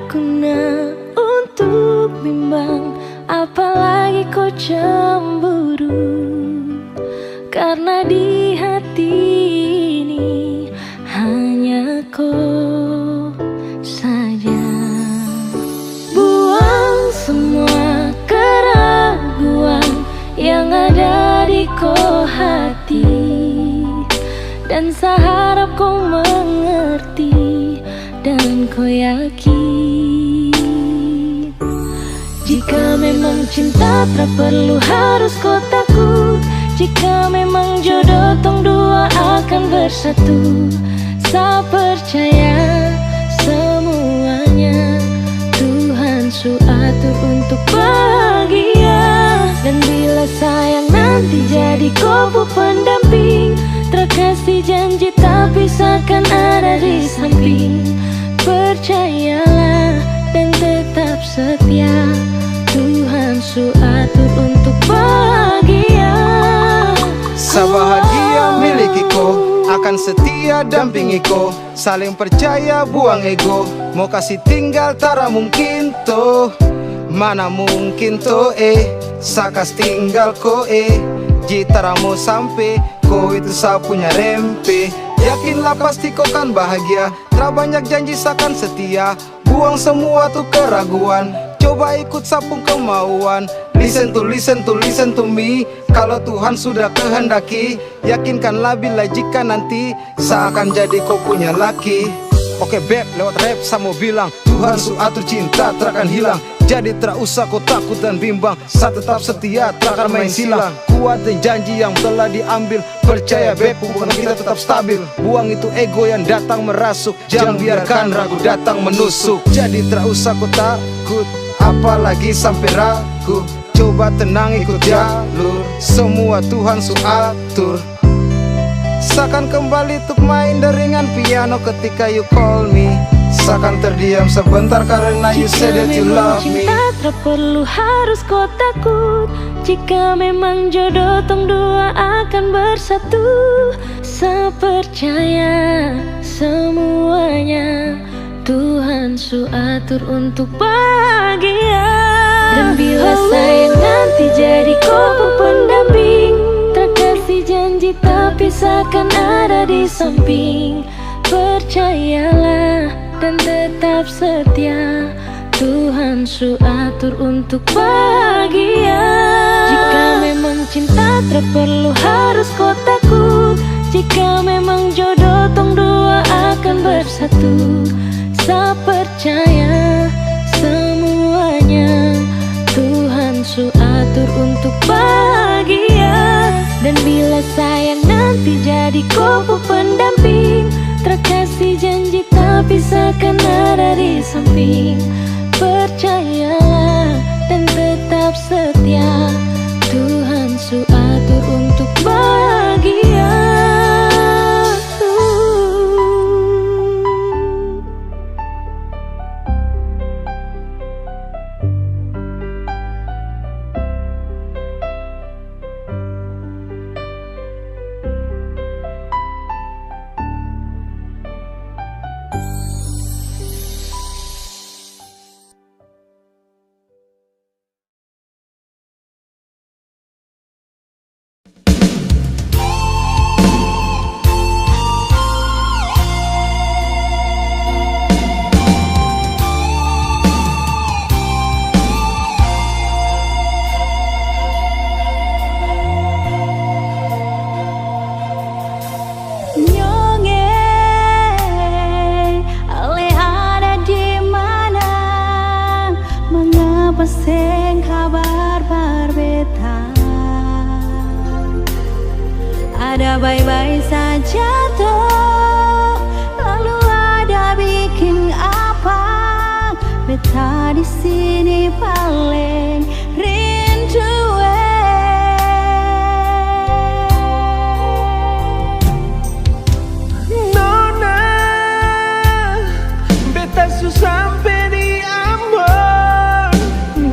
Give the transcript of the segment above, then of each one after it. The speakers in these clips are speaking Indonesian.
berguna untuk bimbang, apalagi kau cemburu. Karena di hati ini hanya kau saja. Buang semua keraguan yang ada di kau hati, dan saya harap kau mengerti dan kau yakin. Jika memang cinta tak perlu harus kau takut, jika memang jodoh tong dua akan bersatu. Saya percaya semuanya Tuhan su atur untuk bahagia. Dan bila sayang nanti jadi kau pendamping, terkasih janji tapi seakan ada di samping. Percayalah dan tetap setia, Tuhan su atur untuk bahagia. Sebahagia miliki ko, akan setia dampingi ko. Saling percaya buang ego, mau kasih tinggal tara mungkin to. Mana mungkin to sakas tinggal ko jitara mau sampai ko itu saya punya rempe. Yakinlah pasti kau kan bahagia, tak banyak janji sakan setia. Buang semua tuh keraguan, coba ikut sapung kemauan. Listen to me. Kalau Tuhan sudah kehendaki, yakinkanlah bila jika nanti seakan jadi kau punya laki. Oke beb, lewat rap saya mau bilang, Tuhan su atur cinta tak akan hilang. Jadi tak usah kau takut dan bimbang, saya tetap setia tak akan main silang. Kuatin janji yang telah diambil, percaya beb hubungan kita tetap stabil. Buang itu ego yang datang merasuk, jangan biarkan ragu datang menusuk. Jadi tak usah kau takut, apalagi sampai ragu. Coba tenang ikut jalur, semua Tuhan su atur. Seakan kembali untuk main deringan piano ketika you call me. Seakan terdiam sebentar karena you said that you love me. Jika memang cinta tak perlu harus kau takut, jika memang jodoh tong dua akan bersatu. Saya percaya semuanya Tuhan su atur untuk bahagia. Dan bila sayang nanti jadi kau pendamping, terkasih janji tapi seakan ada di samping. Percayalah dan tetap setia, Tuhan su atur untuk bahagia. Jika memang cinta tak perlu harus kau takut, jika memang jodoh tong dua akan bersatu. Saya percaya semuanya Tuhan su atur untuk bahagia. Dan bila sayang nanti jadi kau pendamping, terkasih janji tapi seakan ada di samping. Percayalah dan tetap setia, Tuhan su atur untuk bahagia. Sing kabar berbeda, ada baik-baik saja toh, lalu ada bikin apa? Beta di sini paling rindu. Nona, beta susah sampai di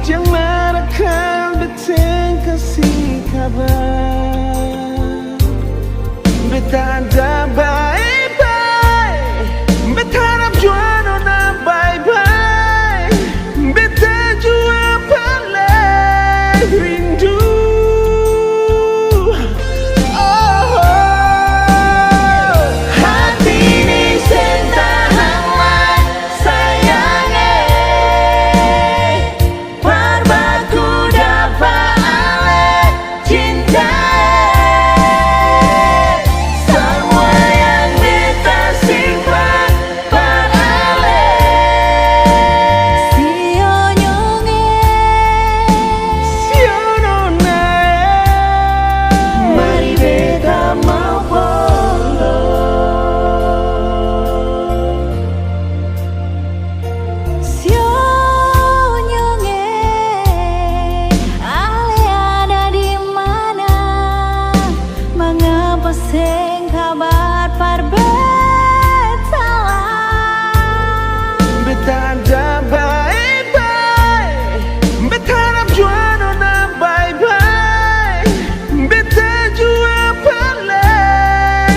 jangan akan beteng kasih kabar. Beta ada bye-bye, beta harap jua nona bye-bye.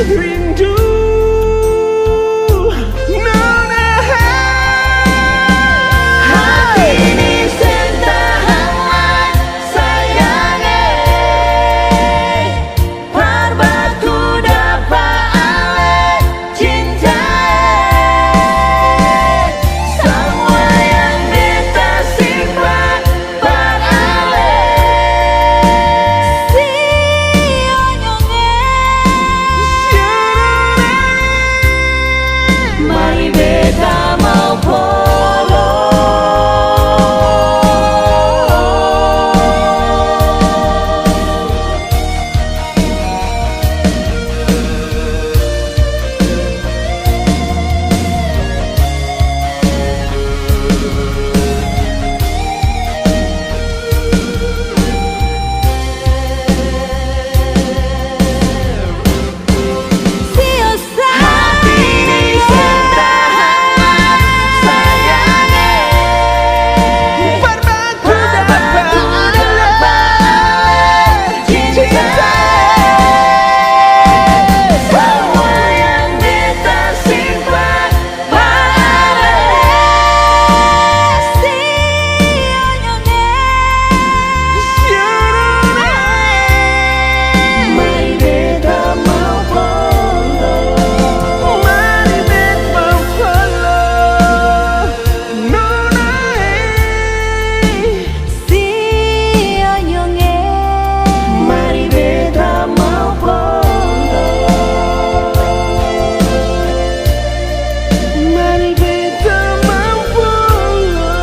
rindu. Nona Hati ini sentahan sayangnya, parbatku dapat ale cinta. Semua yang kita simpan berale. Mari beta mau polo. Hati ini sentahan sayangnya, parbatku dapat cinta. Semua yang kita simpan berale. Mari beta mau polo. Mari beta follow. Nona Mari beta mau polo. mari beta mau follow.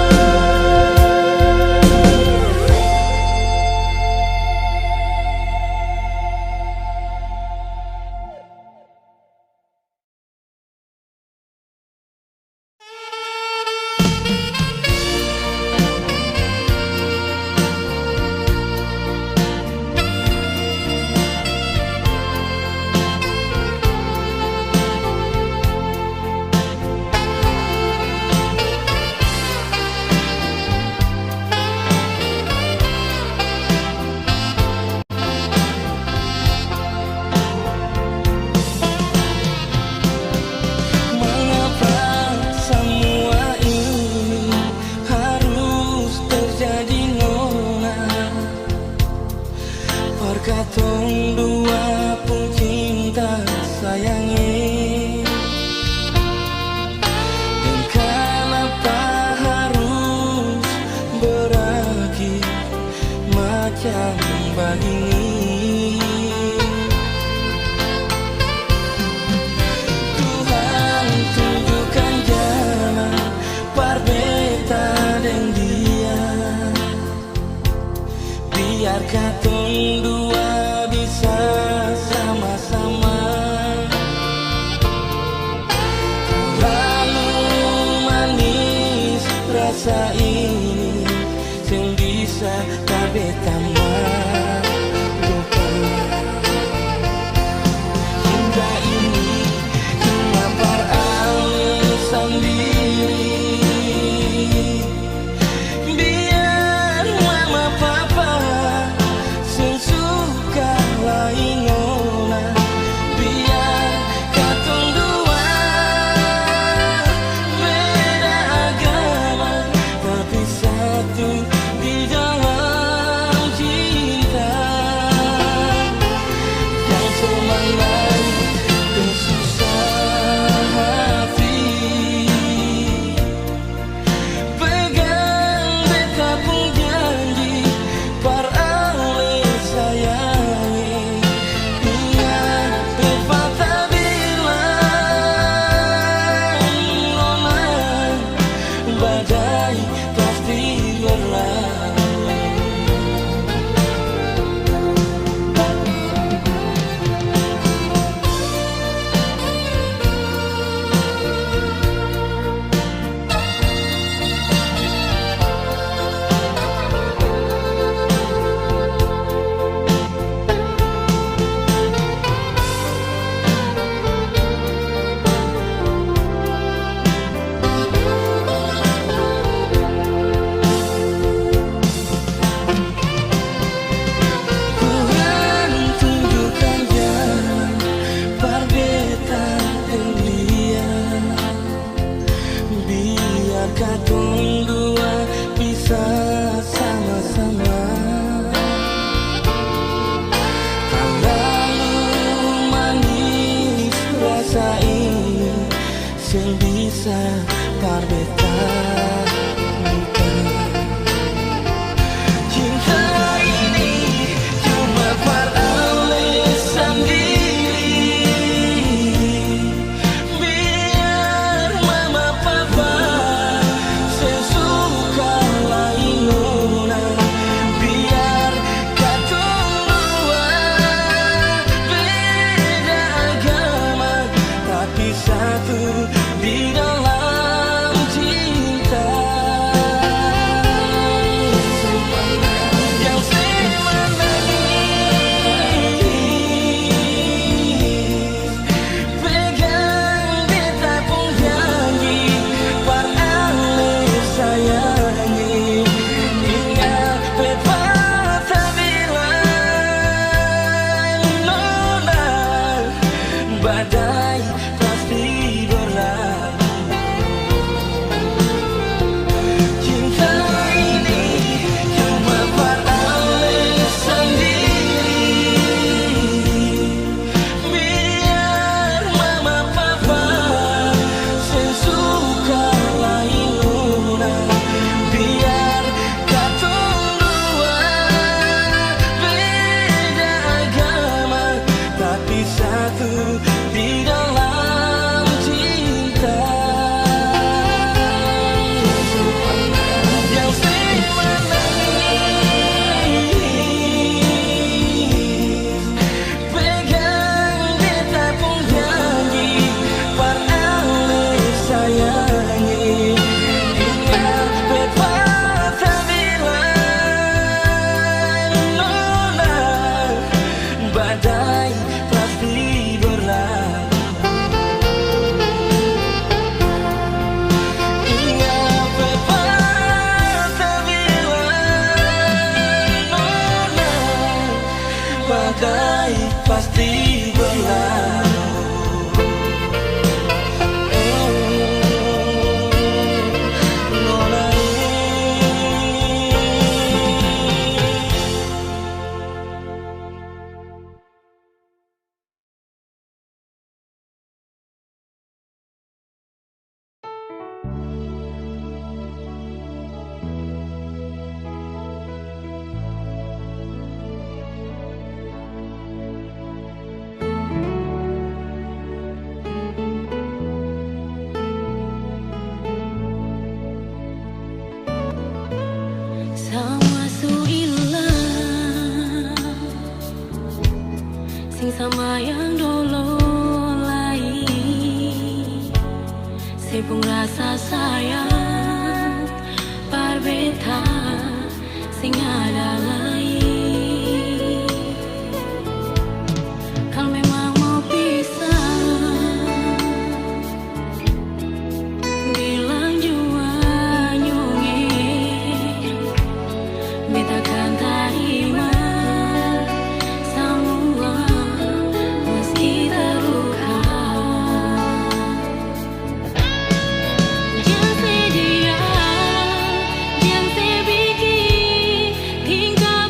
Mengapa semua ini harus terjadi, nona? Perkatong dua pun cinta sayangi. Dan kenapa harus berakhir macam begini? Tuhan tunjukkan jalan parbeta dan dia, biar katong dua bisa sama-sama. Terlalu manis rasa ini, yang bisa tak beta lupa. Cinta ini kenapa alih sendiri? Biar mama papa sesuka lain, nona. Biar katong dua beda agama, tapi satu di dalam Jeng bisa parbeta muka. Cinta ini cuma peralasan diri, biar mama papa sesuka lain nona, biar katong dua beda agama tapi satu di dalam cinta. Yang semenangis pegang beta pun janji parale sayangi. Ingat beta tak bilang nona, badai pasti berlalu. Cinta ini cuma peralasan diri, biar mama papa sesuka lain nona, biar katong dua beda agama tapi satu di dalam cinta. Yang semenangis pegang beta pun janji parale sayangi. Ingat beta tak bilang nona, badai pasti berlalu. Ingat beta tak bilang nona, badai pasti berlalu. Nona Sama suilah sing sama yang dulu lain, sepung rasa sayang parbeta sing ada lain. Kalau memang mau pisah bilang jua nyungi, beta kan terima semua meski terluka. Jangan sedia, jangan sebiki, tinggal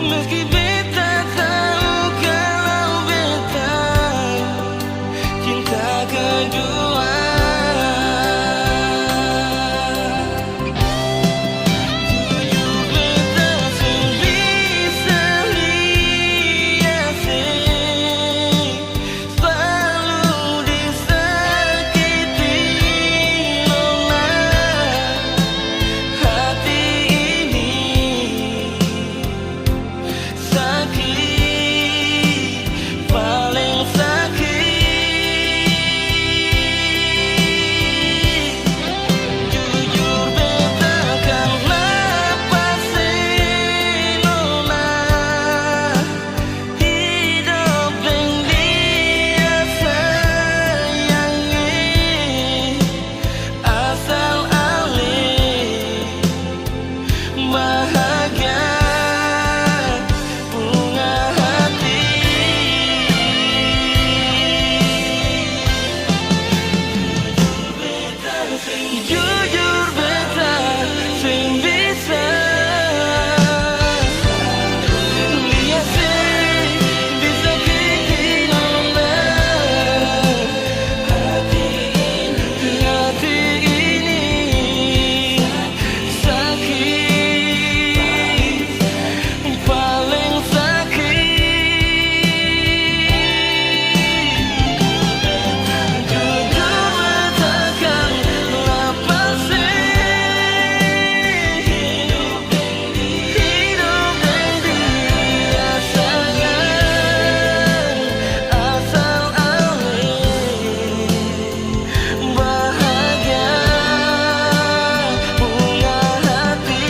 Meski beta tahu kalau beta cinta kedua. Jujur beta sebisa liase, selalu disakiti nona hati ini. Sakit, paling sakit. Jujur beta kan lepasin nona hidup yang dia sayangi. Asal alih bahagia bunga hati. Jujur beta sing bisa liase, bisa bikin nona hati ini sakit, paling sakit. Jujur beta kan lepasin hidup yang dia sayang. Asal alih bahagia bunga hati.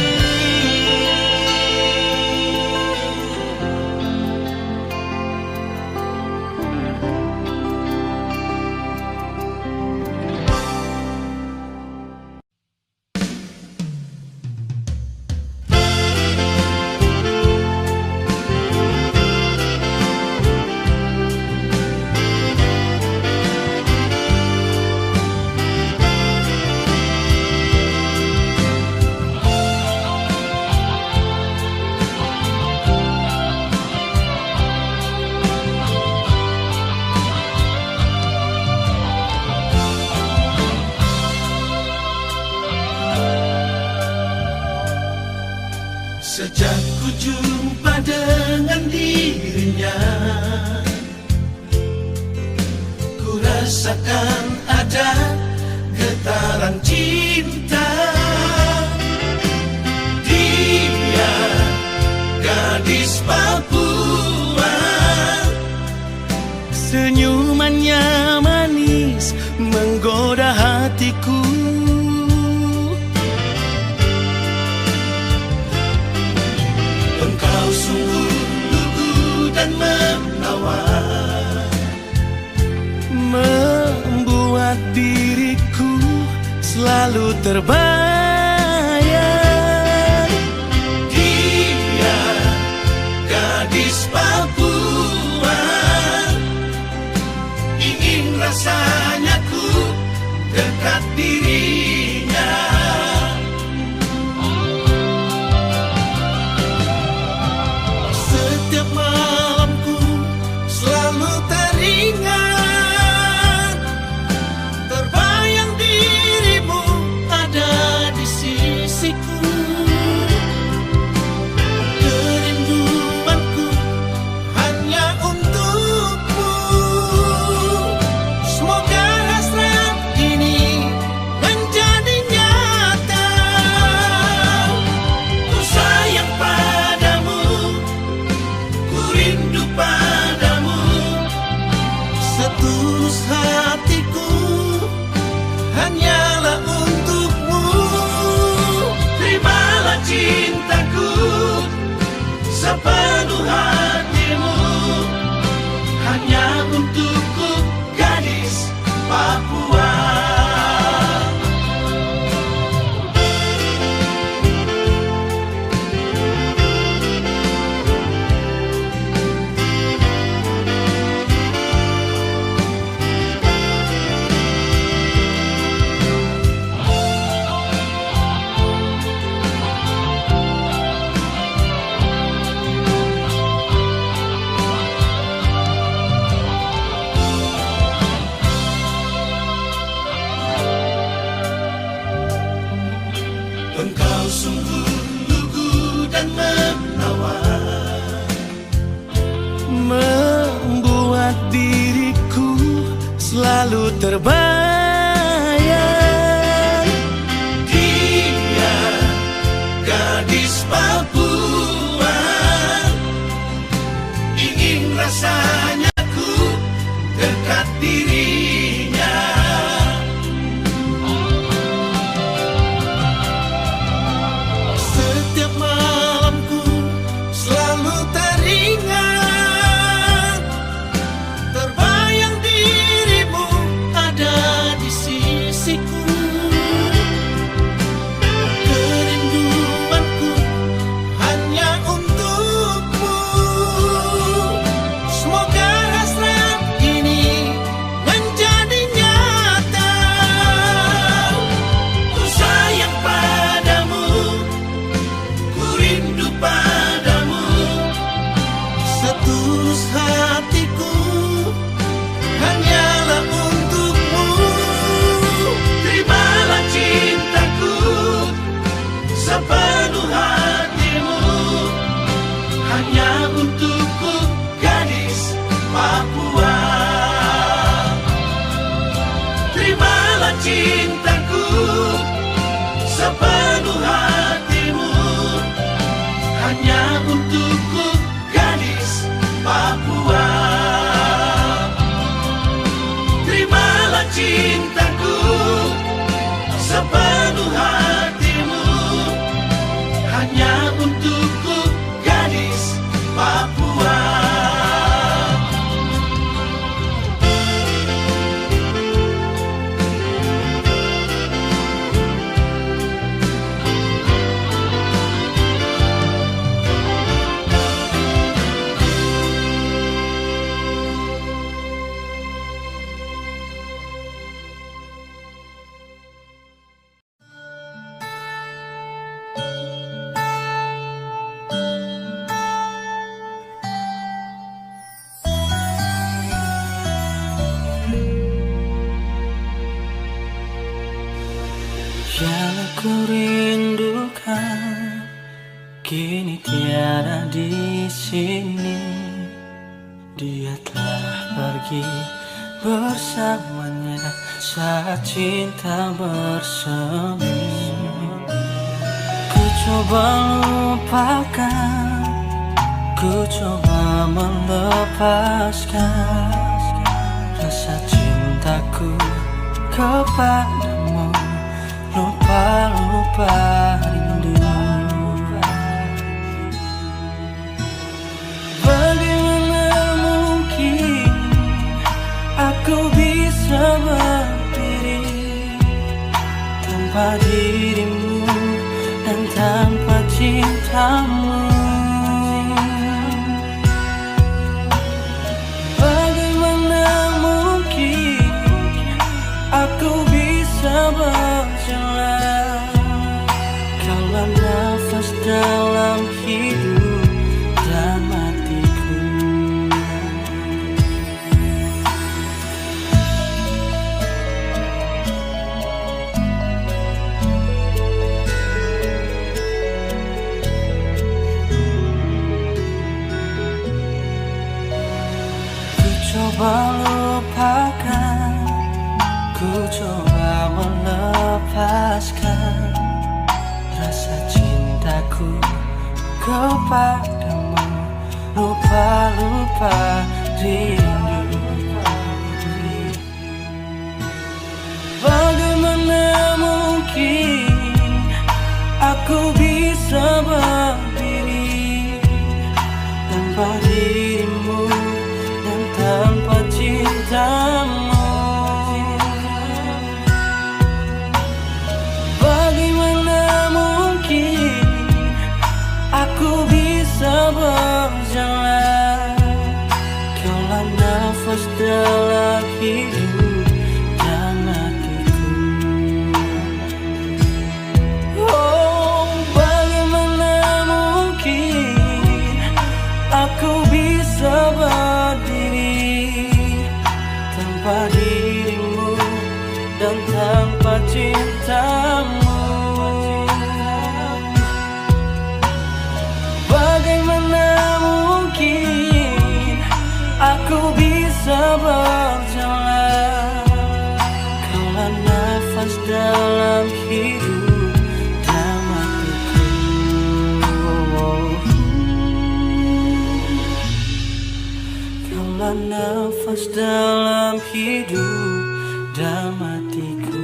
Sejak ku jumpa dengan dirinya, ku rasakan ada getaran cinta. Dia gadis Papua, senyumannya manis menggoda hatiku. Engkau sungguh lugu dan menawan, membuat diriku selalu terbayang. Dia gadis Papua, ingin rasanya ku dekat dirinya. Setiap malamku selalu teringat, terbayang dirimu ada terbayang dia gadis Papua. Ingin rasanya ku dekat dirinya. Setiap malamku selalu teringat, terbayang dirimu ada di sisiku. Kerinduanku hanya untukmu. Semoga hasrat ini menjadi nyata. Ku sayang padamu, ku rindu padamu. Setulus hatiku hanyalah untukmu. Terimalah cintaku sepenuh hatimu. Hanya untukku gadis Papua. Terimalah cintaku sepenuh hatimu. Hanya untukku gadis Papua. Terimalah cintaku sepenuh hatimu. Hanya untukku gadis Papua. Yang aku rindukan kini tiada di sini. Dia telah pergi bersamanya saat cinta bersemi. Ku coba lupakan, ku coba melepaskan rasa cintaku kepadamu. Lupa-lupa rindu. Bagaimana mungkin aku bisa berdiri tanpa dirimu dan tanpa cintamu? Bagaimana mungkin aku bisa berjalan kalau nafas dalam hidup dan matiku? Ku coba lupakan, ku coba melepaskan rasa cintaku kepadamu. Lupa-lupa rindu. Bagaimana mungkin aku bisa berdiri tanpa dirimu dan tanpa cintamu? Bagaimana mungkin aku bisa berjalan kalau nafas dalam hidup dan hatiku? Oh, bagaimana mungkin aku bisa berdiri tanpa dirimu dan tanpa cintamu? Bagaimana mungkin aku bisa berjalan nafas dalam hidup dan matiku.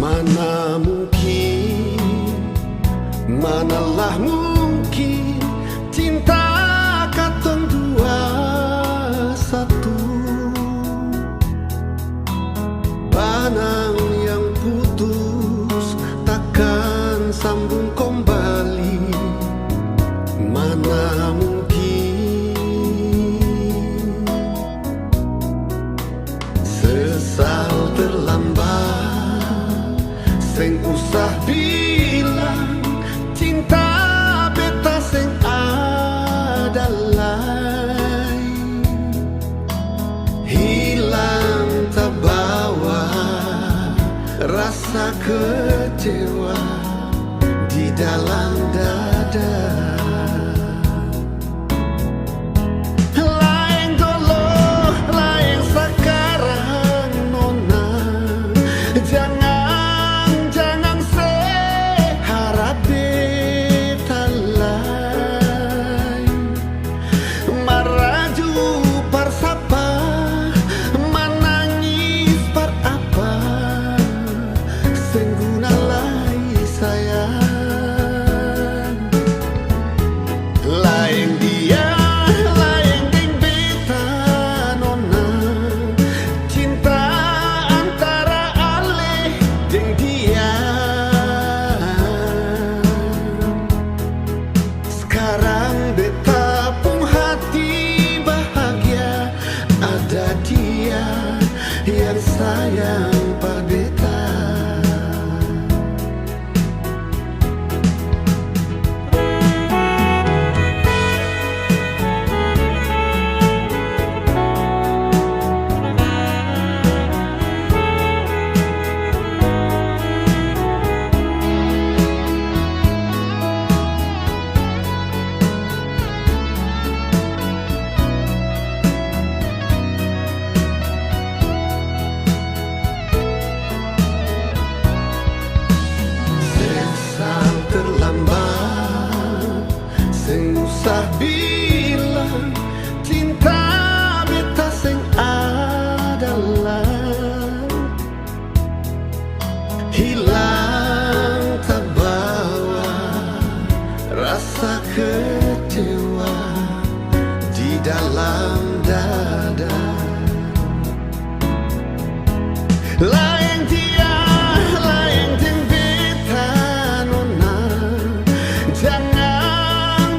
Mana mungkin, manalah mungkin cinta katong dua satu. Panang yang putus takkan sambung kembali. Mana mungkin sesal terlambat. Seng usah bilang cinta beta seng ada lai. Hilang terbawa rasa kecewa. di dalam dada. Laeng dulu, laeng sekarang nona. Jangan seharap beta lain. Maraju persapa, menangis per apa. Sengguna lai sayang. Laeng dia, laeng ding beta nona. Cinta antara ale ding dia. Sekarang beta pun hati bahagia, ada dia yang sayang pada beta. Sesal terlambat, sing usah bilang cinta beta sing adalah hilang terbawa rasa kecewa di dalam dada. Laeng dia, laeng ding beta nona.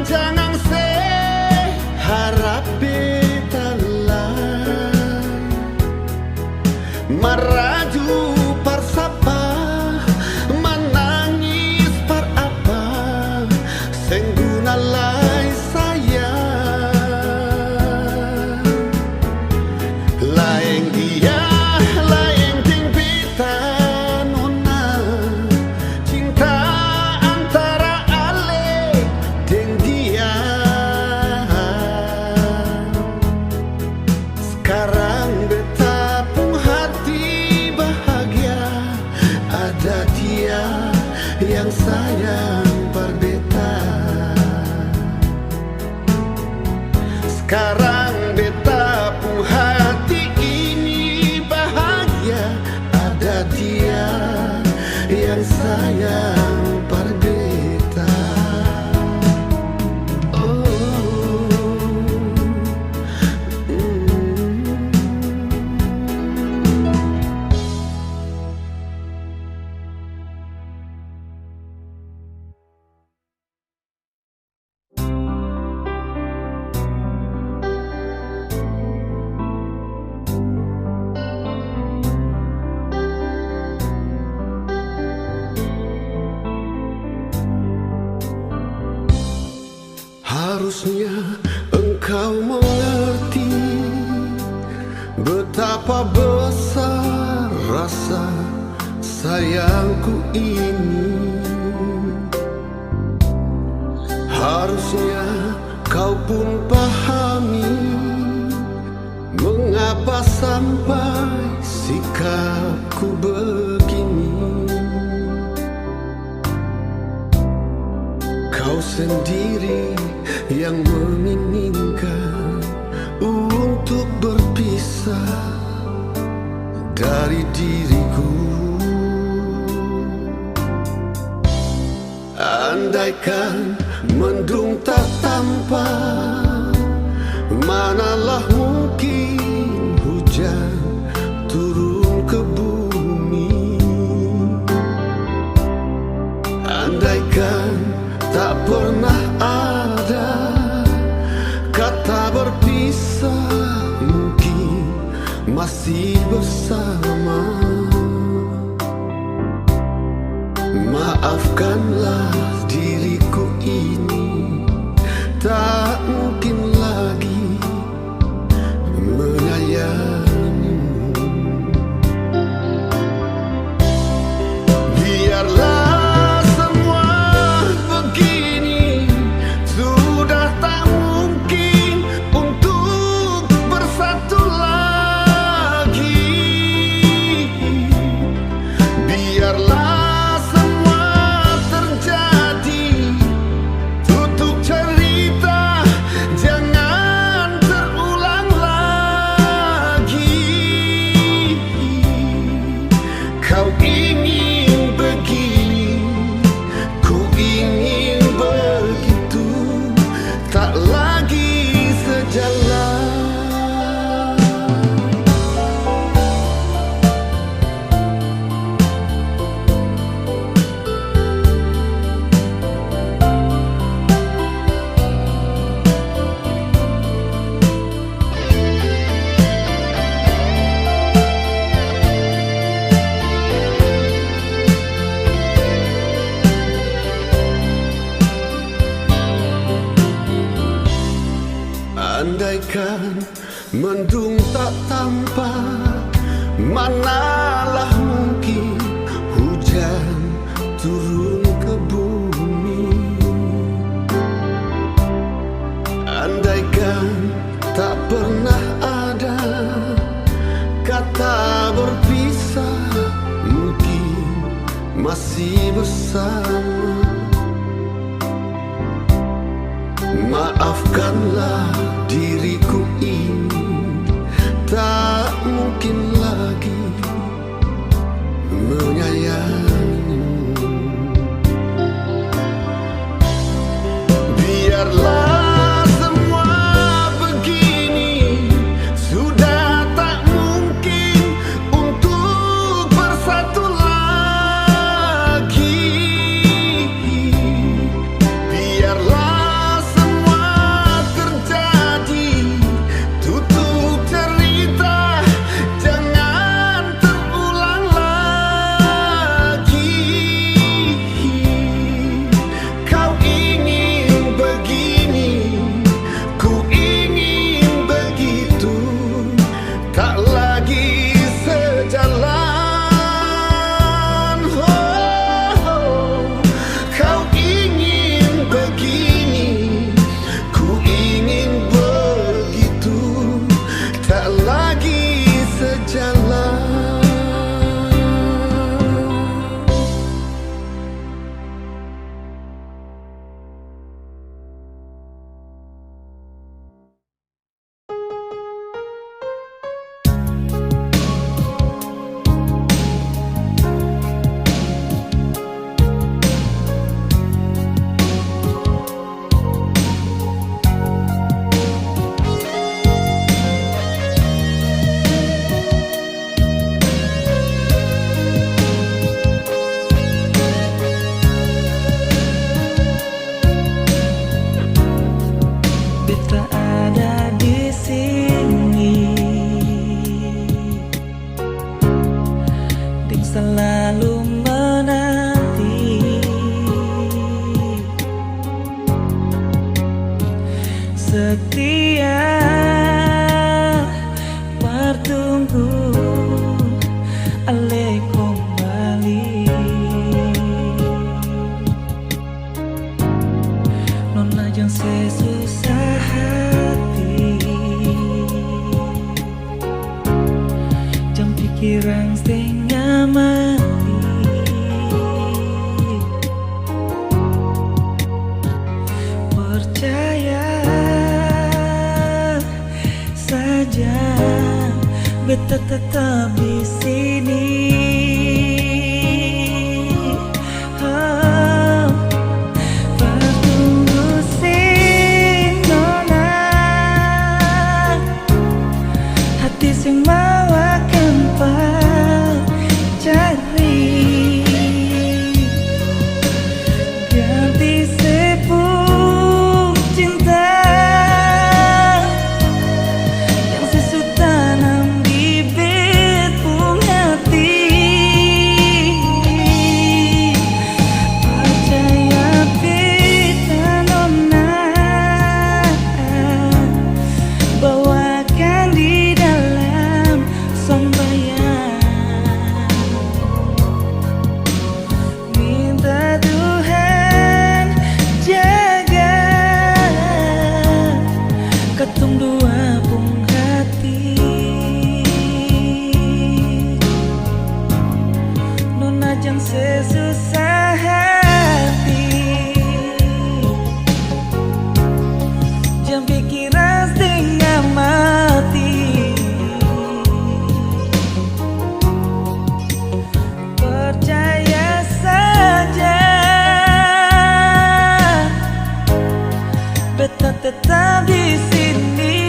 Jangan seharap beta lain. Maraju persapa, menangis per apa. Sengguna lai sayang. Laeng dia, laeng ding beta nona. Cinta antara ale ding dia. Sekarang beta pun hati bahagia, ada dia yang sayang pada beta. Sekarang beta pun hati ini bahagia, ada dia yang sayang pada beta. Oh, harusnya engkau mengerti betapa besar rasa sayangku ini. Harusnya kau pun pahami mengapa sampai sikapku begini. Kau sendiri yang menginginkan untuk berpisah dari diriku. Andaikan mendung tak tampak, manalah mungkin hujan turun ke bumi. Andaikan tak pernah ada kata berpisah, mungkin masih bersama. Maafkanlah diriku ini, tak mungkin lagi menyayangimu. Biarlah semua Biarlah semua terjadi, tutup cerita, jangan terulang lagi. Kau ingin begini, ku ingin begitu, tak lagi sejalan. Andaikan mendung tak tampak, manalah mungkin hujan turun ke bumi. Andaikan tak pernah ada kata berpisah, mungkin masih bersama. Maafkanlah diriku ini, tak mungkin lagi menyayangimu. Biarlah semua begini, sudah tak mungkin untuk bersatu lagi. Biarlah selalu menanti, setia bertunggu ale kembali. Nona jang sesusah hati, jam pikiran setengah mati. yang sesusah hati. Jangan pikiran setengah mati. Percaya saja, beta tetap di sini.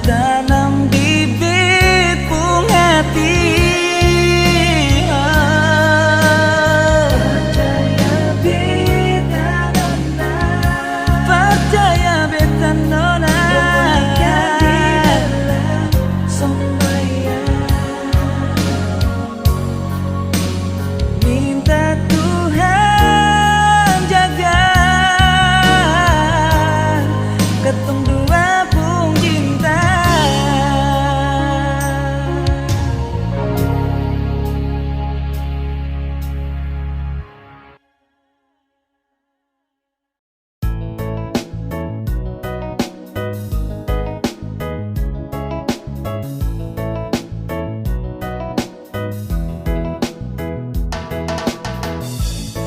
Tanam bibit bunga hati. Percaya beta nona, percaya beta nona, di dalam sembahyang. Minta Tuhan jaga ketong dua pung cinta.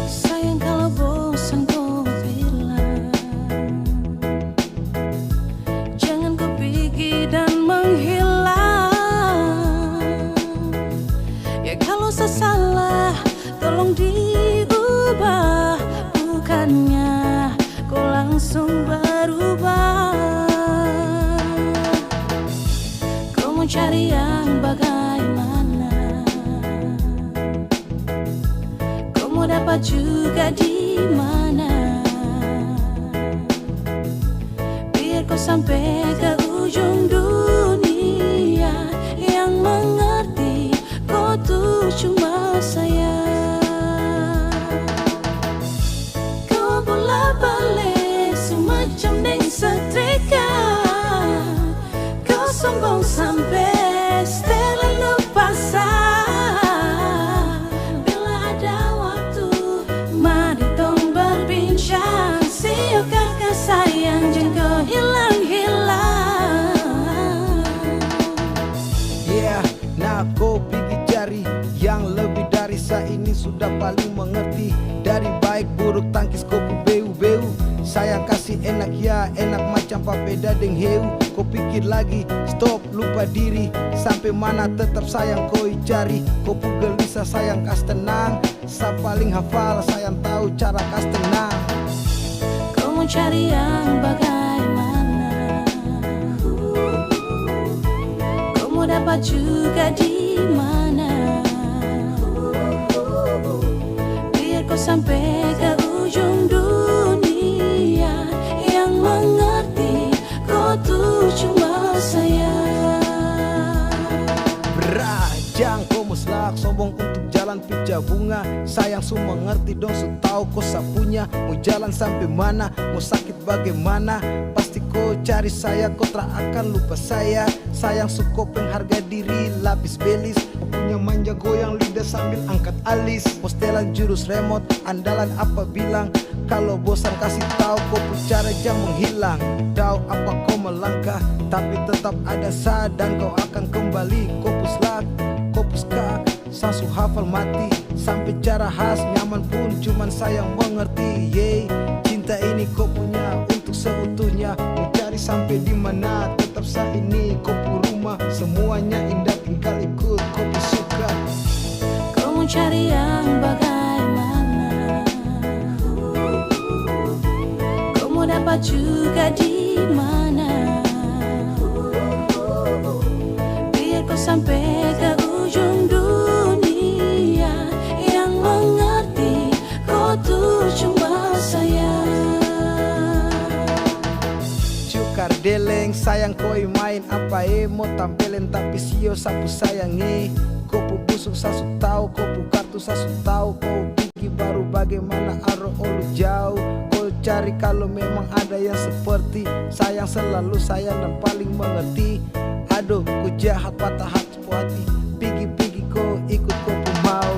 Sayang kalau bosan kau bilang, jangan kau pergi dan menghilang. Ya kalau saya salah, tolong diubah, bukannya kau langsung berubah. Kau mau cari yang bagaimana? Kau mau dapat juga di mana? Biar kau sampai ke ujung dunia, yang mengerti kau tuh cuma saya. Kau bola balik semacam neng setrika, kau sombong sampai setelah lupa sah. Bila ada waktu, mari tong berbincang. Siok kakak sayang, jangan kau hilang-hilang. Yeah, nah kau pergi cari yang lebih dari saya ini sudah paling mengerti. Dari baik buruk tangkis kau beu-beu, sayang kasih enak ya enak macam papeda deng heu. Kau pikir lagi, stop lupa diri, sampai mana tetap sayang kau cari. Kau gelisah sayang kas tenang, sa paling hafal sayang tahu cara kas tenang. Kau mau cari yang bagaimana? Kau mau dapat juga di mana? Biar kau sampai ke ujung dunia, yang mengerti kau tuh cuma saya. Berajang kau muslak sombong untuk jalan tapi bunga. Sayang su mengerti dong, su tahu kau sapunya. Mau jalan sampai mana, mau sakit bagaimana, pasti kau cari saya, kau tak akan lupa saya. Sayang su kau pengharga diri, lapis belis. Kau punya manja goyang lidah sambil angkat alis. Postelan jurus remote, andalan apa bilang. Kalau bosan kasih tahu, kau cara jam menghilang. Tahu apa kau melangkah, tapi tetap ada saat dan kau akan kembali. Kau puslak, kau puska, sansu hafal mati. Sampai cara khas nyaman pun cuman sayang mengerti. Yeay, cinta ini kau punya untuk seutuhnya. Mau cari sampai di mana, tetap saat ini kau pu rumah. Semuanya indah tinggal ikut kau pu suka. Kau mau cari yang bagaimana? Kau mau dapat juga di mana? Biar kau sampai ke ujung dunia. Yang mengerti kau tuh cuma saya. Cukar deleng sayang koi main apa mau tampilin tapi sio sapu sayangi. Kau pu busuk sasu tahu, kau pu kartu sasu tahu. Kau pikir baru bagaimana aro olu jauh. Kau cari kalau memang ada yang seperti sayang, selalu sayang dan paling mengerti. Aduh ku jahat patah hati, pigi-pigi kau ikut kau pu mau.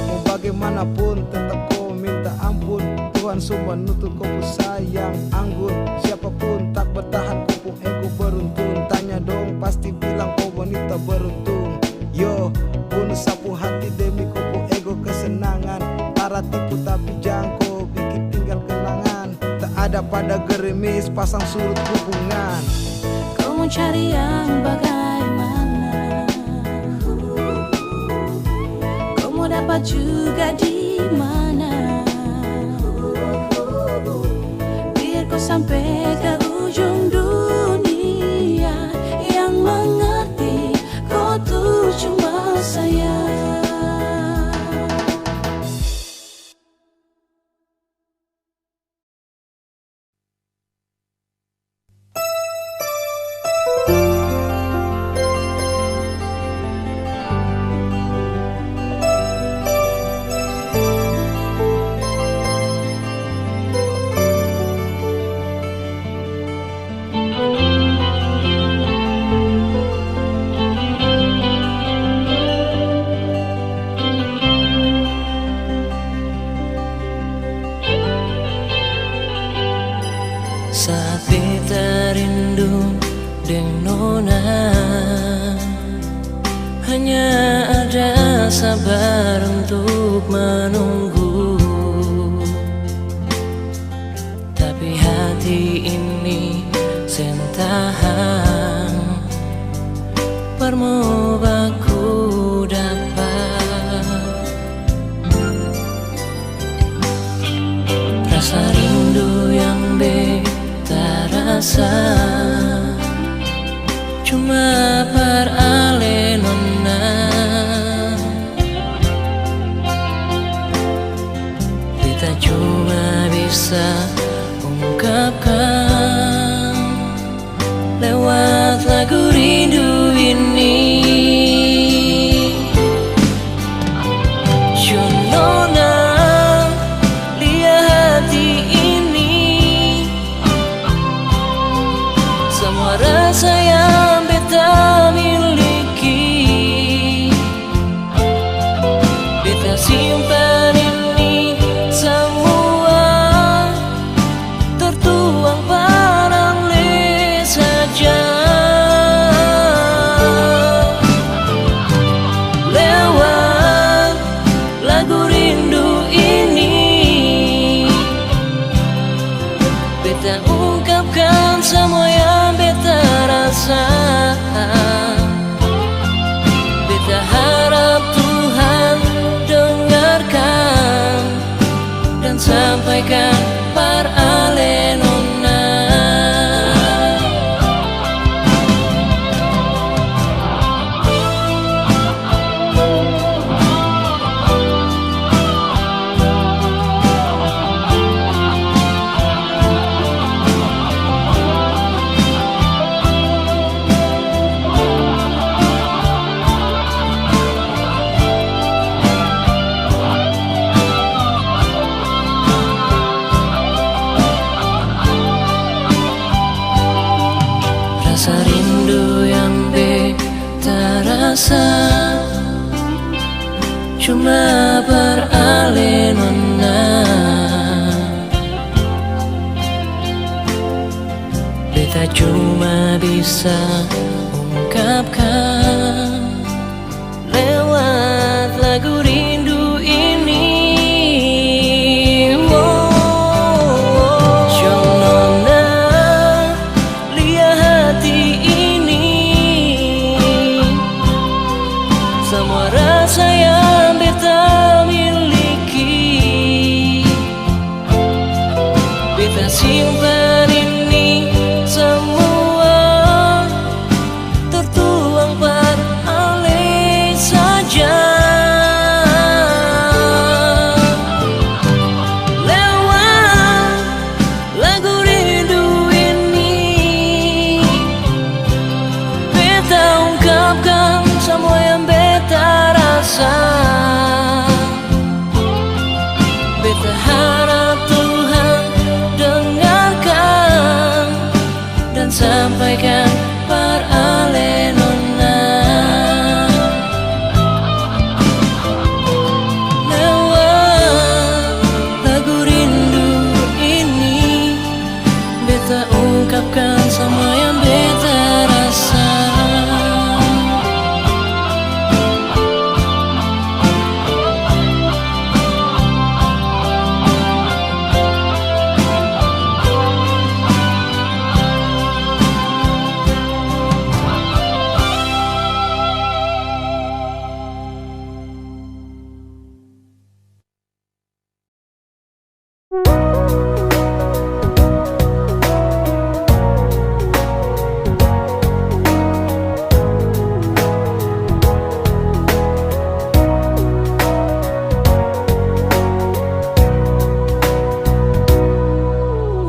Mau bagaimanapun tetap kau minta ampun. Tuhan semua nutup kau pu sayang anggun. Siapapun tak bertahan kau pu ego beruntun. Tanya dong pasti bilang kau wanita beruntung. Yo, bunuh sapu hati demi kau pu ego kesenangan. Tara tipu tapi jangko bikin tinggal kenangan. Tak ada pada gerimis pasang surut hubungan. Kau mau cari yang bagaimana? Kau mau dapat juga di mana? Biar kau sampai ke ujung dunia. Yang mengerti kau tuh cuma saya. Saat beta rindu deng nona, hanya ada sabar untuk menunggu. Tapi hati ini sen tahan, permu baku dapat. Rasa rindu yang beta rasa cuma par ale nona. Beta cuma bisa ungkapkan lewat lagu rindu ini. Nona, lihat hati ini, semua rasa yang beta miliki, beta simpan ini semua tertuang paralel saja. Lewat lagu rindu ini, beta ungkapkan semua yang beta rasa. Beta harap Tuhan dengarkan dan sampaikan par ale nona. beta cuma bisa ungkapkan lewat lagu rindu ini. Jonona lihat hati ini, semua rasa yang beta miliki, beta simpan ini semua tertuang peralih saja. Lewat lagu rindu ini, beta ungkapkan semua yang beta rasa. Beta harap Tuhan dengarkan dan sampaikan perale nona. Lewat lagu rindu ini, beta ungkapkan semua yang beta rasa.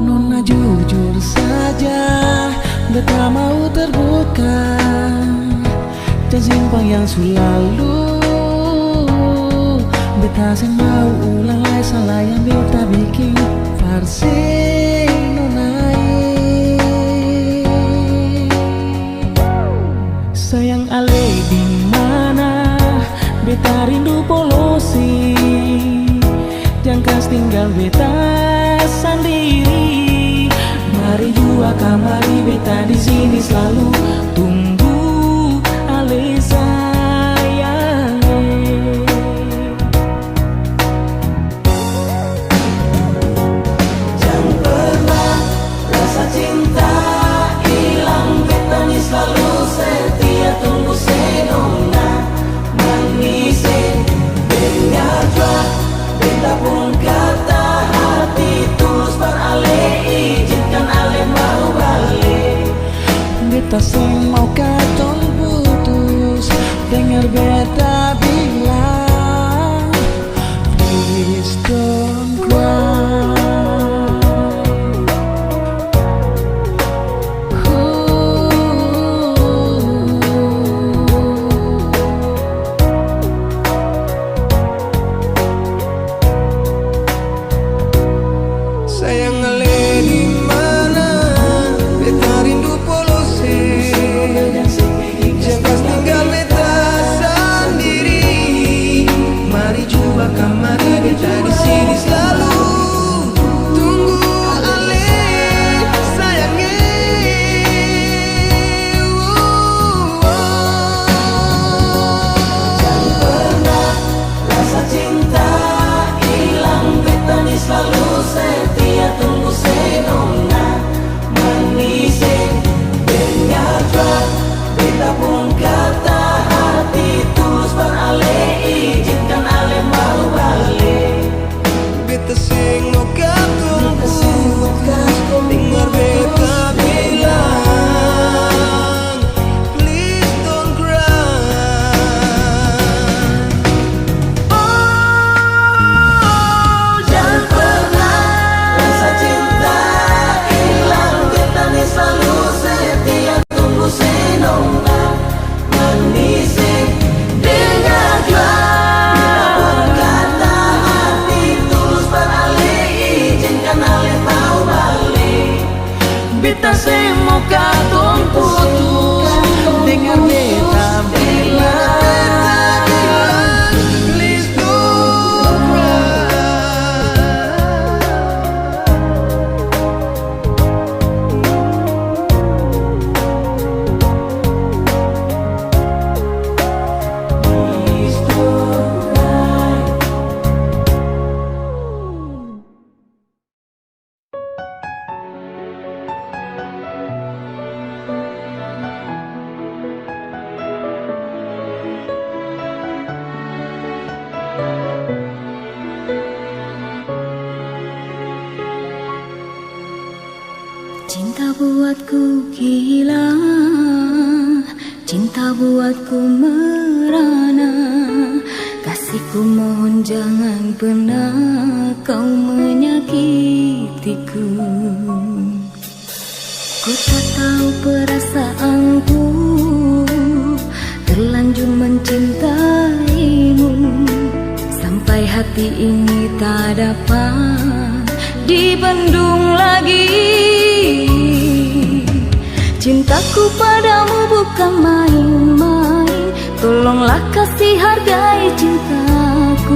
Nona jujur saja, beta mau terbuka dan simpang yang selalu. Beta sen mau ulang lagi salah yang beta bikin farsi nonai. Sayang ale di mana, beta rindu polosi, jangan kas tinggal beta sendiri. Mari jua kamari beta di sini selalu tunggu ale sayang. Jangan pernah rasa cinta hilang, beta ni selalu setia tunggu senona manis. Dengarlah beta pun kata hati tulus perale, izinkan ale mau balik. Beta sing mau katong putus, dengar beta bilang please don't cry. Sayang ale di mana, beta rindu polosi, jangan tinggal beta sendiri. Mari coba kamari beta di sini selalu tunggu ale sayangnya. Jangan pernah rasa cinta hilang, beta ni selalu setia tunggu senona manis. Dengarlah beta pun kata hati tulus perale, izinkan ale mau balik. Beta sing mau katong putus, dengar beta bilang please don't cry. Jangan pernah rasa cinta hilang, beta ni selalu setia tunggu senona manis. Dengarlah kata hati tulus perale, izinkan ale mau balik. Beta sing mau katong putus, dengar beta bilang Please don't cry. Cinta buatku gila, cinta buatku merana. Kasihku mohon jangan pernah kau menyakitiku. Ku tak tahu perasaanku, terlanjur mencintaimu, sampai hati ini tak dapat dibendung lagi. Cintaku padamu bukan main-main, tolonglah kasih hargai cintaku.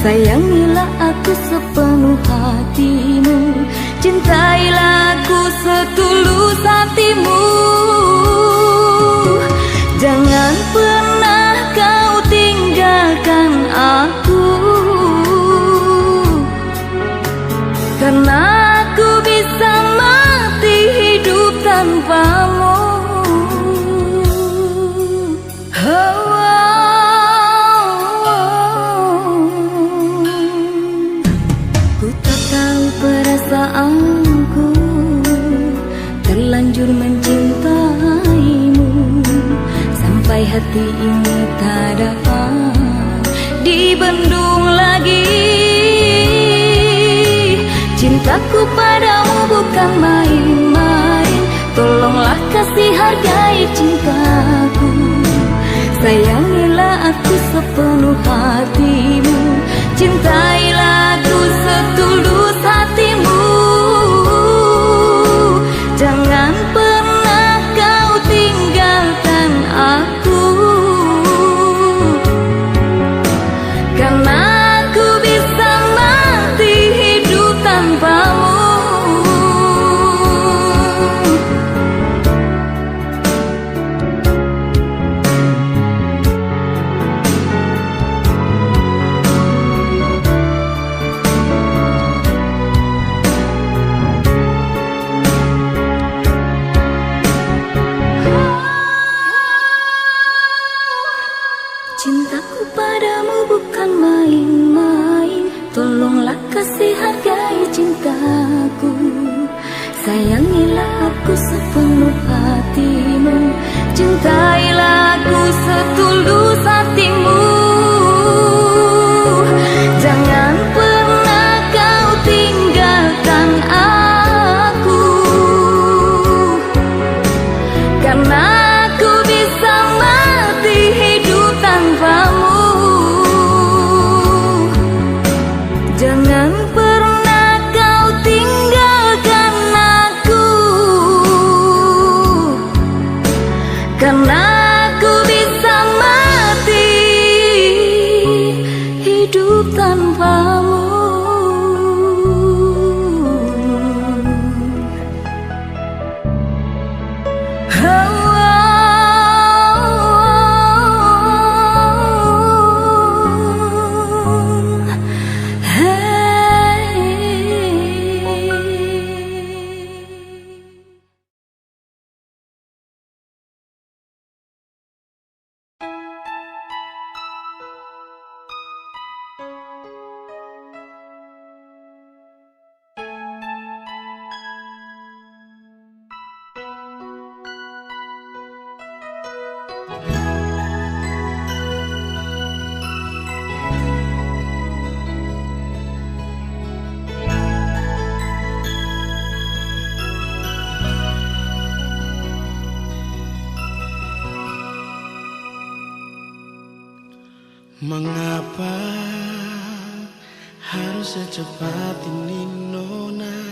Sayangilah aku sepenuh hatimu, cintailah aku setulus hatimu. Jangan pernah kau tinggalkan aku, karena aku bisa mati hidup tanpamu. Ku tak tahu perasaanku, terlanjur mencintaimu, sampai hati ini tak dapat dibendung lagi. Cintaku padamu bukan main-main, tolonglah kasih hargai cintaku. Sayangilah aku sepenuh hatimu, cintailah aku setulus hatimu. Jangan pernah kau tinggalkan aku, karena aku bisa mati hidup tanpamu. Cintaku padamu bukan main-main, tolonglah kasih hargai cintaku. Sayangilah aku sepenuh hatimu, cintailah aku setulus hatimu. Jangan pernah kau tinggalkan aku, karena aku bisa mati hidup tanpamu. Jangan pernah kau tinggalkan aku, karena aku bisa mati hidup tanpamu. Mengapa harus secepat ini nona?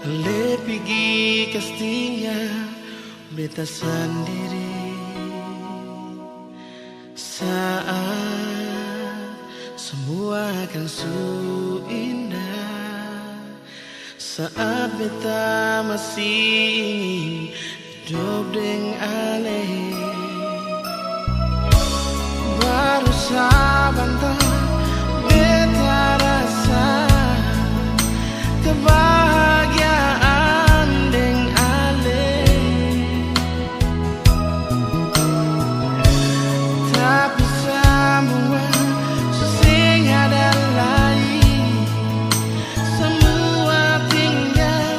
Le pergi castingnya beta sendiri. Saat semua akan su indah, saat beta masih ingin hidup dengan ale. Baru sabantar beta rasa kebahagiaan deng ale. Tapi semua susing ada lain, semua tinggal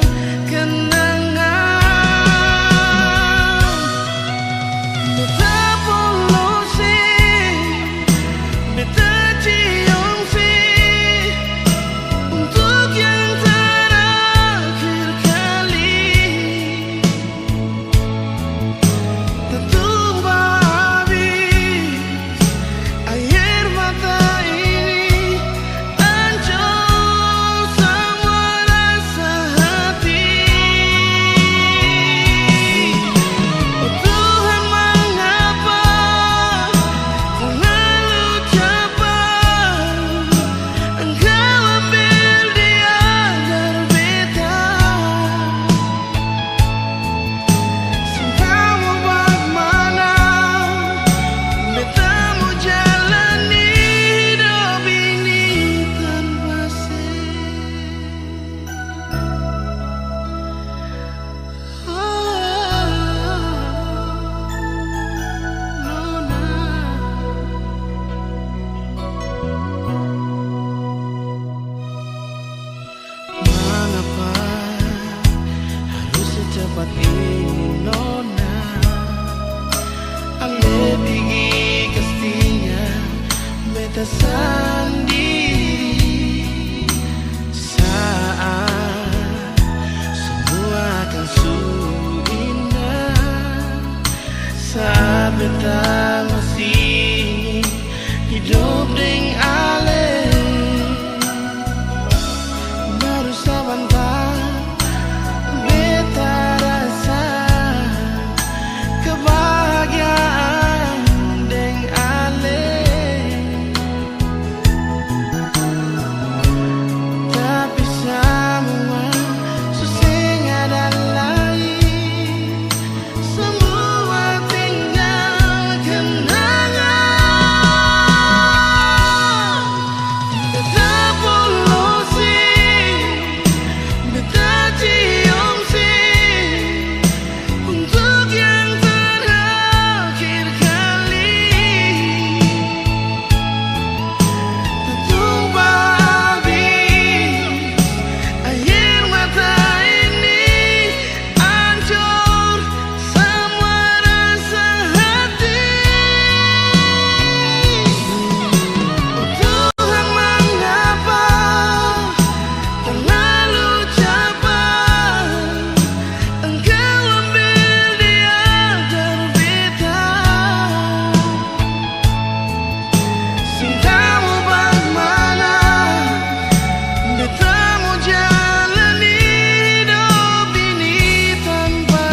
sendiri saat semua akan sungguh indah, saat beta masih hidup dengan ale. Baru sebentar beta rasa kebahagiaan dengan ale. Tapi semua susah ada lain, semua tinggal kenangan. Beta polusi, beta cium sih untuk yang terakhir kali. Tumpah habis air mata ini, hancur semua rasa hati. Tuhan, mengapa terlalu cepat Engkau ambil dia dari beta? Cintamu bagaimana? Beta mau jalani hidup ini tanpa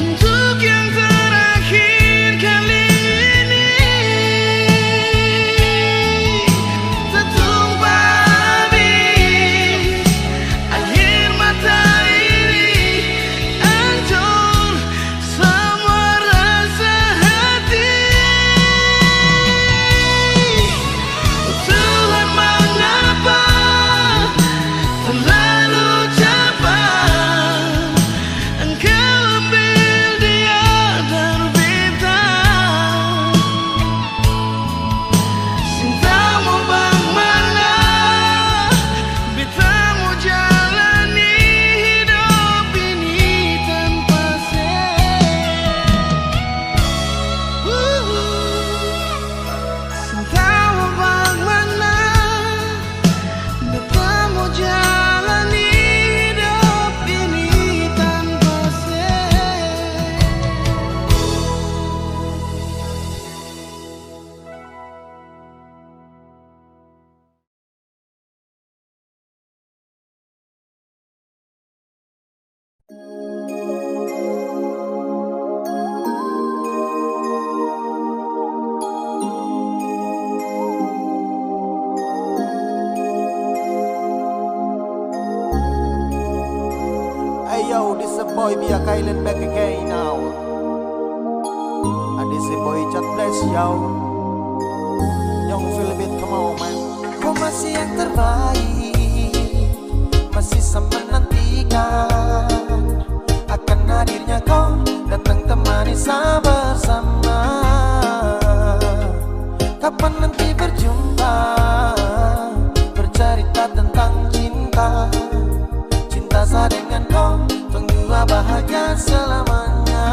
untuk yang terakhir kali ini. Tertumpah habis air mata ini, hancur semua rasa hati. Tuhan, mengapa terlalu cepat Engkau ambil dia dari beta? Cintamu bagaimana? Beta mau jalani hidup ini tanpa Cintamu bagaimana? Beta mau jalani hidup ini tanpa Hey yo, this a boy Bia Kylan back again now. And this a boy Chat Bless yo. Young Philibit, come on man. Kau masih yang terbaik, masih sama nantikan akan hadirnya kau datang temani saya bersama. Kapan nanti berjumpa, bercerita tentang cinta. Cinta saya dengan kau, berdua bahagia selamanya.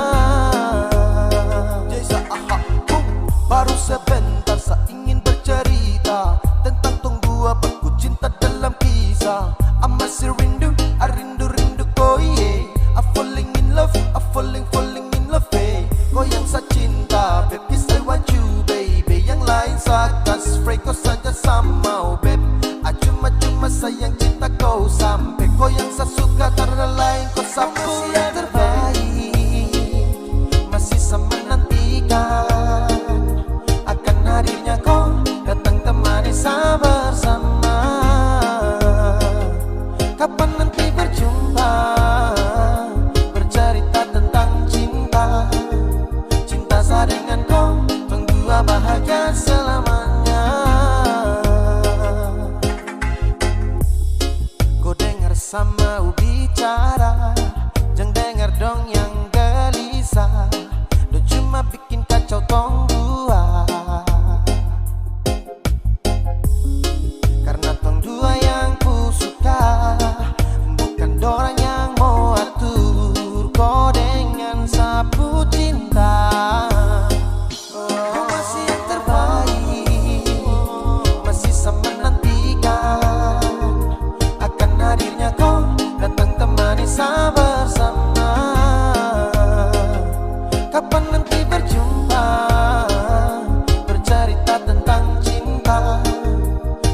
Baru sebentar saya ingin bercerita tentang tong dua bangku cinta dalam kisah. I masih rindu, I rindu kau yeah. I falling in love, I falling in love eh. Kau yang saya cinta, babe, yes I want you baby. Yang lain saya kasih free, kau saja sama oh babe. Cuma sayang cinta kau sampai. Kau yang saya suka karena lain kau sapu yang terbaik. Masih sama nantikan akan hadirnya kau datang temani saya bersama. Kapan nanti berjumpa, bercerita tentang cinta. Cinta saya dengan kau, berdua bahagia selamanya. Kau dengar sama bicara, mampu cinta. Kau masih yang terbaik, masih sama menantikan akan hadirnya kau datang temani saya bersama. Kapan nanti berjumpa, bercerita tentang cinta.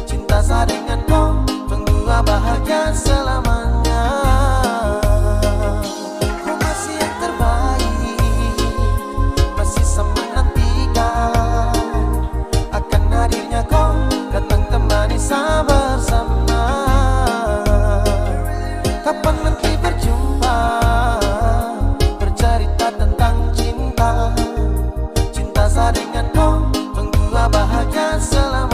Cinta saya dengan kau, berdua bahagia selamanya. Kau masih yang terbaik, masih sama menantikan akan hadirnya kau datang temani saya bersama. Kapan nanti berjumpa, bercerita tentang cinta. Cinta saya dengan kau, berdua bahagia selamanya.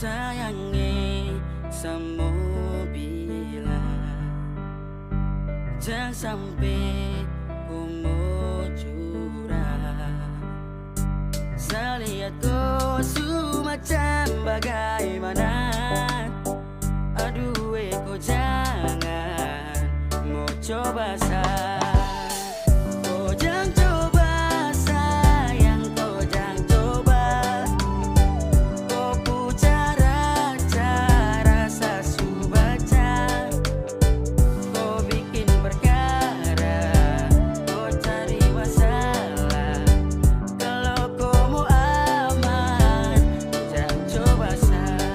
Sayangi semua bilang jangan sampai ku mau curang. Saya lihat kau macam bagaimana. Aduh kau jangan mau coba saya. Kau jangan coba sayang, kau jangan coba. Kau pucara cara saya baca. Kau bikin perkara, kau cari masalah. Kalau kau mau aman, jangan coba saya.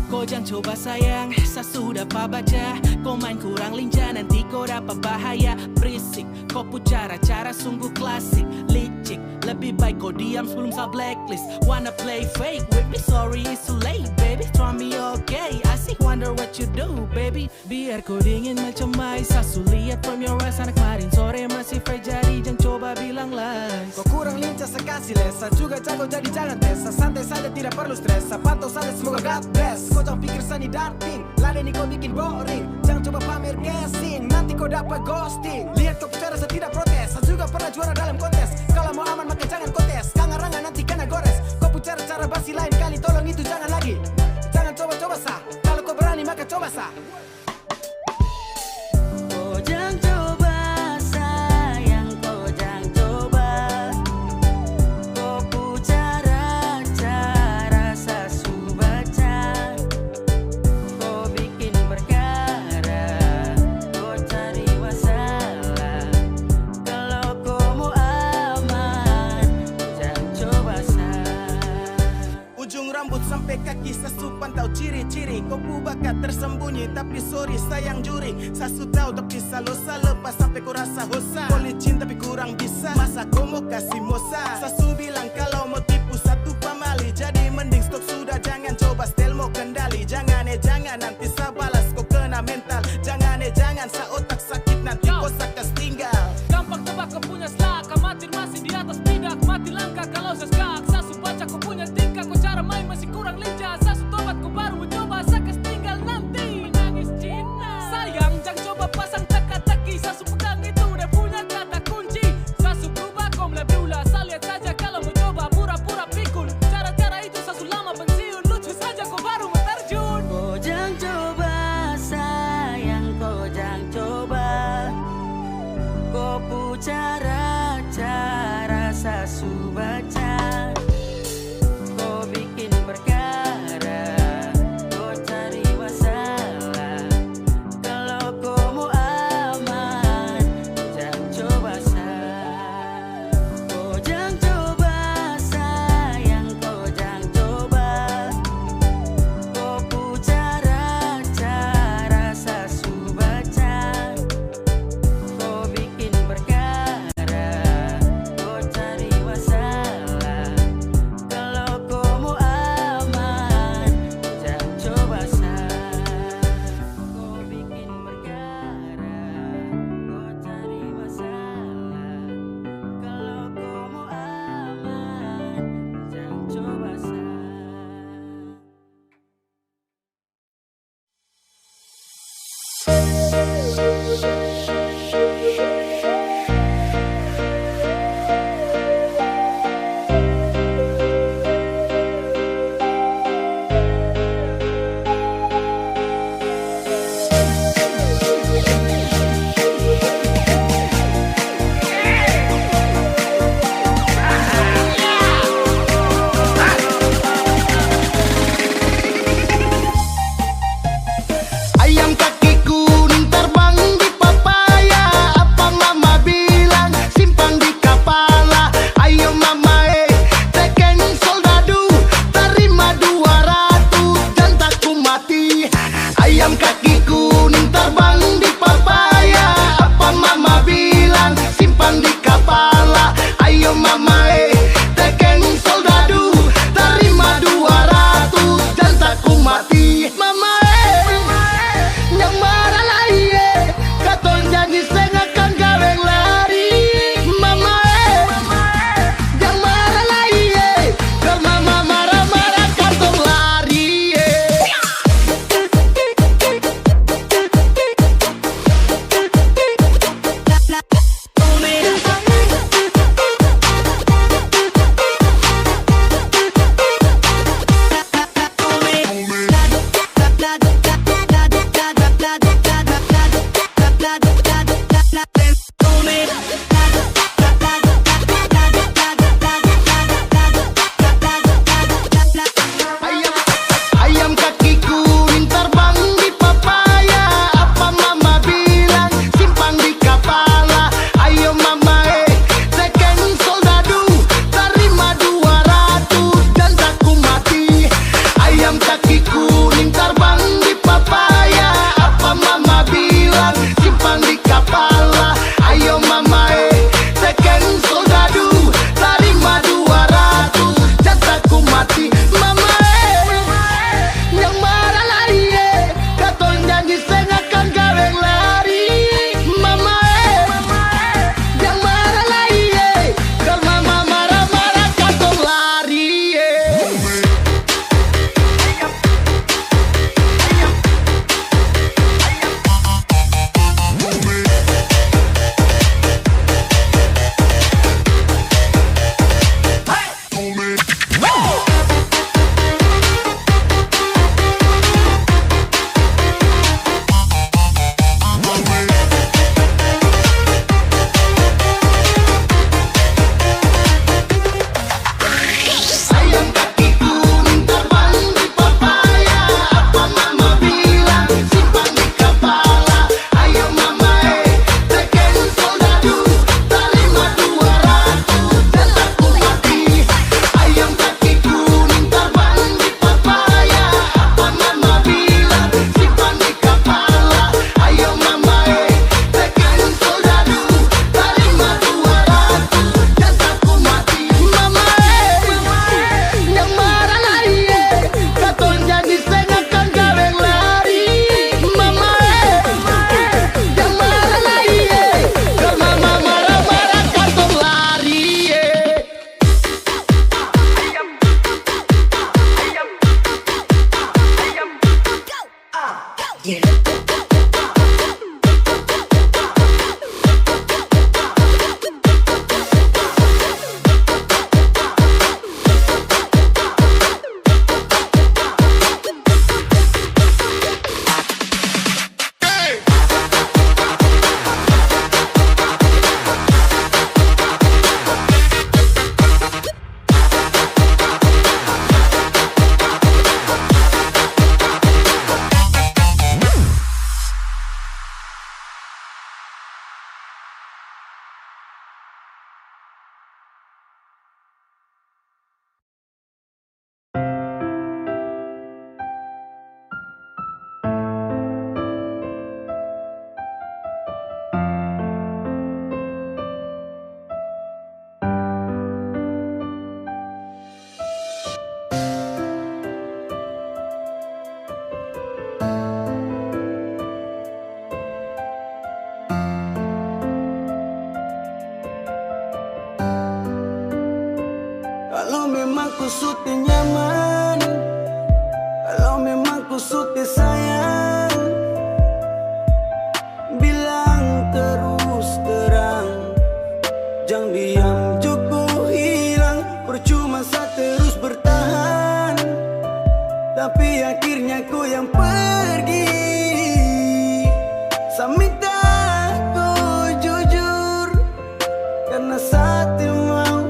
Kau jangan coba sayang, saya sudah baca. Kau main kurang lincah, nanti kau dapat bahaya. Berisik, kau pucara cara sungguh klasik. Licik, lebih baik kau diam sebelum saya blacklist. Wanna play fake with me, sorry it's too late baby. Try me okay, I see wonder what you do baby. Biar kau dingin macam mais, saya lihat from your eyes. Anak kemarin sore masih fresh, jadi jangan coba bilang lies. Kau kurang lincah sekasih lesa, juga jago jadi jangan tes. Santai saja tidak perlu stres, pantau saja semoga God bless. Kau jangan pikir sani darting, ladeni kau bikin boring. Jangan coba pamer casing, nanti kau dapat ghosting. Lihat kau bicara saya tidak protes, saya juga pernah juara dalam kontes. Kalau mau aman maka jangan kontes, kangarangan nanti kena gores. Kau bicara cara basi lain kali, tolong itu jangan lagi. Jangan coba-coba sah, kalau kau berani maka coba sah. Kau jangan coba sayang, kau jangan coba. Kau pucara cara saya baca. Kau bikin perkara, kau cari masalah. Kalau kau mau aman, jangan coba saya. Ujung rambut sampai kaki sasu pantau ciri-ciri. Kau bakat tersembunyi tapi sorry sayang juri. Sasu tahu tapi salosa lepas sampai kau rasa hosa. Kau licin tapi kurang bisa, masa kau mau kasih mosa. Sasu bilang kalau mau tipu satu pamali, jadi mending stop sudah, jangan coba style mau kendali. Jangan jangan nanti saya balas kau kena mental. Jangan jangan sa otak sakit nanti kau sakas tinggal. Gampang tebak kau punya selak, amatir masih di atas bidak. Mati langkah kalau saya skak, sasu baca kau punya tingkah. Kau cara main masih kurang lincah, sasu tobat kau baru coba. Sakas tinggal nanti menangis Cina. Sayang jangan coba pasang teka-teki, sasu pegang itu udah punya kata kunci. Sasu berubah kau mulai berulah, saya lihat saja kalau mau coba pura-pura pikun. Cara-cara itu sasu lama pensiun, lucu saja kau baru mau terjun. Kau jangan coba sayang, kau jangan coba. Ayam kaki kuning terbang di papaya. Apa mama bilang simpan di kepala. Ayo mama teken soldadu, terima 200 dan takku mati. Mama yang marah lah katon janji sengakan gaweng lari. Mama yang marah lah kalau mama marah-marah katon lari. Ayam kaki kuning terbang di papaya. Apa mama bilang simpan di kepala. Ayo mama teken soldadu, terima 200 dan takku mati. Ayam kaki kuning terbang di papaya. Apa mama bilang simpan di kepala. Ayo mama teken soldadu, terima 200 dan takku mati. Mama yang marah lari katon janji sengakan gaweng lari. Mama yang marah lari kalau mama marah-marah katon lari. Ayam kaki kuning terbang di papaya. Apa mama bilang simpan di kepala. Ayo mama teken soldadu, terima 200 dan takku mati. Ayam kaki kuning terbang di papaya. Apa mama bilang simpan di kepala. Ayo mama teken soldadu, terima 200 dan takku mati. Mama yang marah lari katon janji sengakan gaweng lari. Mama yang marah lari kalau mama marah-marah katon lari. Kalau memang ku suti nyaman, kalau memang ku suti sayang, bilang terus terang, jangan diam cukup hilang. Percuma saya terus bertahan, tapi akhirnya ku yang pergi. Saya minta ku jujur, karena saat mau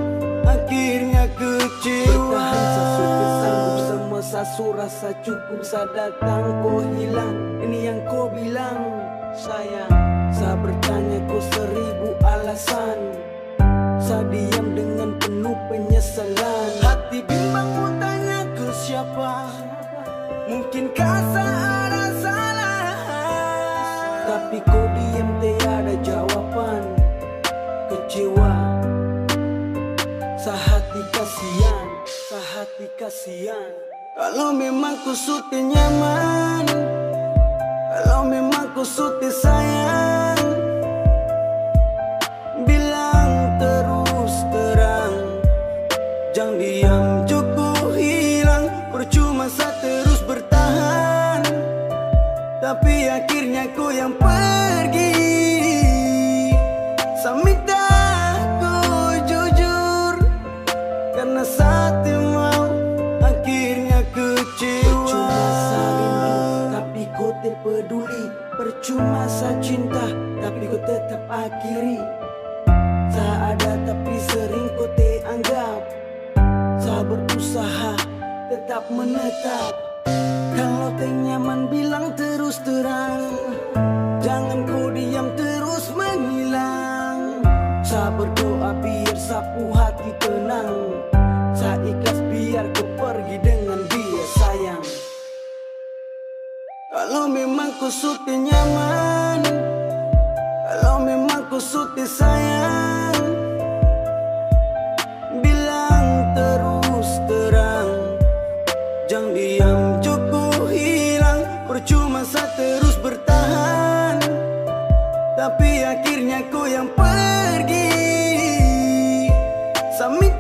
akhirnya kecewa. Bertahan saya rasa cukup, saya datang kau hilang. Ini yang kau bilang sayang. Saya bertanya kau 1000 alasan, saya diam dengan penuh penyesalan. Hati bimbang mau tanya ke siapa, mungkinkah saya ada salah? Kalau memang ku suti nyaman, kalau memang ku suti sayang, bilang terus terang, jangan diam cukup hilang. Percuma saya terus bertahan, tapi akhirnya ku yang pergi. Saya minta ku jujur, karena saat mau akhirnya kecewa. Percuma saya rindu, tapi ku terpeduli. Percuma saya cinta, tapi ku tetap akhiri. Saya ada tapi sering ku teranggap. Saya berusaha tetap menetap. Kalau teh nyaman bilang terus terang, jangan ku diam terus menghilang. Saya berdoa biar sapu hati tenang. Saya ikhlas biar ku pergi dengan dia sayang. Kalau memang ku suti nyaman, kalau memang ku suti sayang, bilang terus terang, jangan diam cukup hilang. Percuma saya terus bertahan, tapi akhirnya ku yang pergi. Saya minta